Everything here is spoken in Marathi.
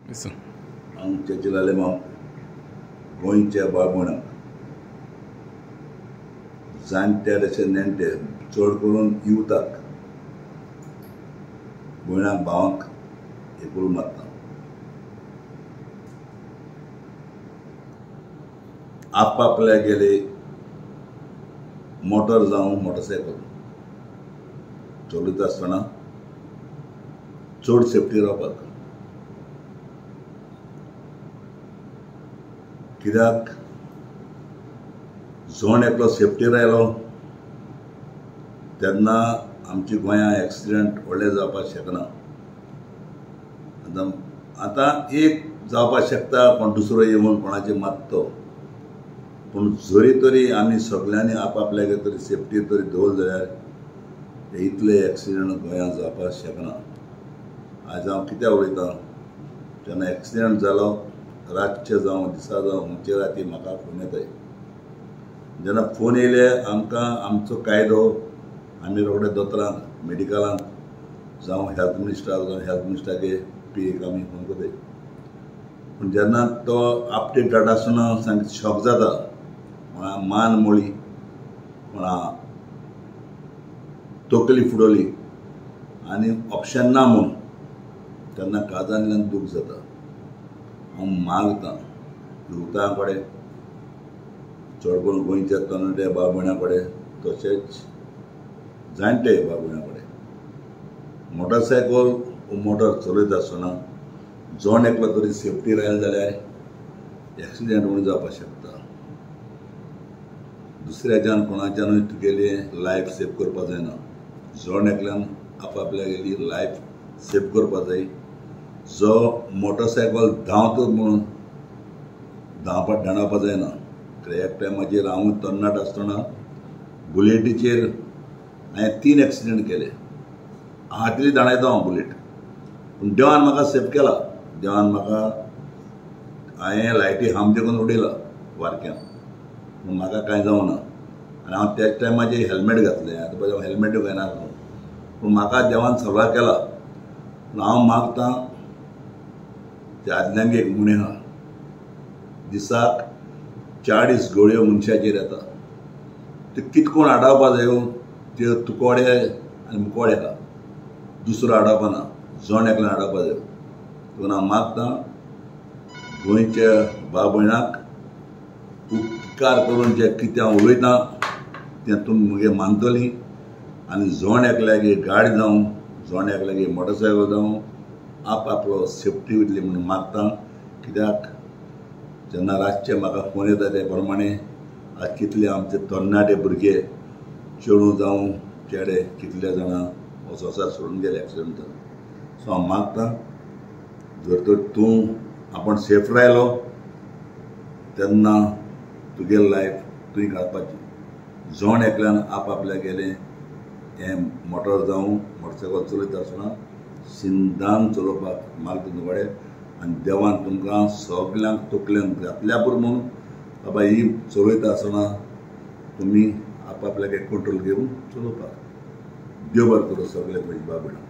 हांगचे चिलाले माव गोंयच्या बाळमणाक जाणटे तशे नेणटे चड करून युथाक भयणाक भावांक एकूल मारता. आपआपल्या गेले मोटर जावं मोटरसायकल चलयता आसतना चड सेफ्टी रावपाक. कित्याक जण एकलो सेफ्टी रावलो तेन्ना आमची गोंयां एक्सिडेंट व्हडले जावपाक शकना. आतां एक जावपाक शकता कोण दुसरो येवन कोणाचेर मारतो, पूण जरी तरी आमी सगळ्यांनी आपआपल्यागे तरी सेफ्टी तरी दवरली जाल्यार इतले एक्सिडेंट गोंयांत जावपाक शकना. आज हांव कित्याक उलयतां, जेन्ना एक्सिडेंट जालो रातचे जावं दिसा जावं खंयचे राती म्हाका फोन येताय. जेन्ना फोन येयले आमकां आमचो कायदो आमी रोखडे दोतोरांक मेडिकलांक जावं हेल्थ मिनिस्टराक जावं हेल्थ मिनिस्टरागे पीएक आमी फोन करताय. पूण जेन्ना तो अपडेट डाटा आसतना सामकी शॉक जाता. कोणा मान मोळी, कोणा तकली फुडोली आनी ऑप्शन ना म्हूण तेन्ना काळजांतल्यान दूख जाता. हांव मागतां युथा कडेन चड करून गोंयच्या तरणाटे भाव भयणां कडेन तशेंच जाणटे भाव भयणां कडेन मोटरसायकल मोटर चलयता आसतना जण एकलो तरी सेफ्टी रावलो जाल्यार एक्सिडेंट उणें जावपाक शकता. दुसऱ्याच्यान कोणाच्यानूय तुगेली लायफ सेव करपाक जायना. जण एकल्यान आपआपल्या गेली लायफ सेव करपाक जाय. जो मोटरसायकल धांवता म्हणून धांवपाक धांडावपाक जायना. एक टायमाचेर हांव तरणाट आसतना बुलेटीचेर हांवें 3 एक्सिडेंट केले. हातीली धांडायता हांव बुलेट, पूण देवान म्हाका सेफ केला. देवान म्हाका हांवें लायटी हाम देकून उडयला वारक्यान, पूण म्हाका कांय जावना. आनी हांव त्याच टायमाचेर हेल्मेट घातलें. आतां पळय हांव हेल्मेटूय घालनासलो, पूण म्हाका देवान सर्वा केला. पूण हांव मागतां ते आदल्यांक एक म्हणे आहा, दिसाक 40 गळयो मनशाचेर येता. ते कितकोण आडावपा जायो त्यो तुकोडे आनी मुकोडे आहा. दुसरो आडावपा ना, जण एकल्यान आडावपा जायो. देखून हांव मागतां गोंयच्या भाव भयणाक उपकार करून जे कितें हांव उलयतां तें तुमी म्हगे मानतलीं. आनी जण एकल्यागे गाडी जावं जण एकल्यागे मोटरसायकल जावं आपआपलो सेफ्टी वयतली म्हणून मागतां. कित्याक जेन्ना रातचे म्हाका फोन येता ते प्रमाणे आज कितले आमचे तरणाटे भुरगे चेडूं जावं चेडे कितले जाणां हो संवसार सोडून गेले एक्सिडेंटान. सो हांव मागतां जर तर तूं आपूण सेफ रावलो तेन्ना तुगे लायफ तुवें घालपाची. जण एकल्यान आपआपल्या गेले हें मोटर जावं मोटरसायकल चलयता आसतना सिंधान चलोवपाक मागता तुजे कडेन. आनी देवान तुमकां सगल्यांक तकलेन घातल्या पुरो म्हणून बाबा ही चलयता आसतना तुमी आपआपल्याक कंट्रोल घेवन चलोवपाक. देव बरें करूं सगळे गोंयच्या भाव भयणांक.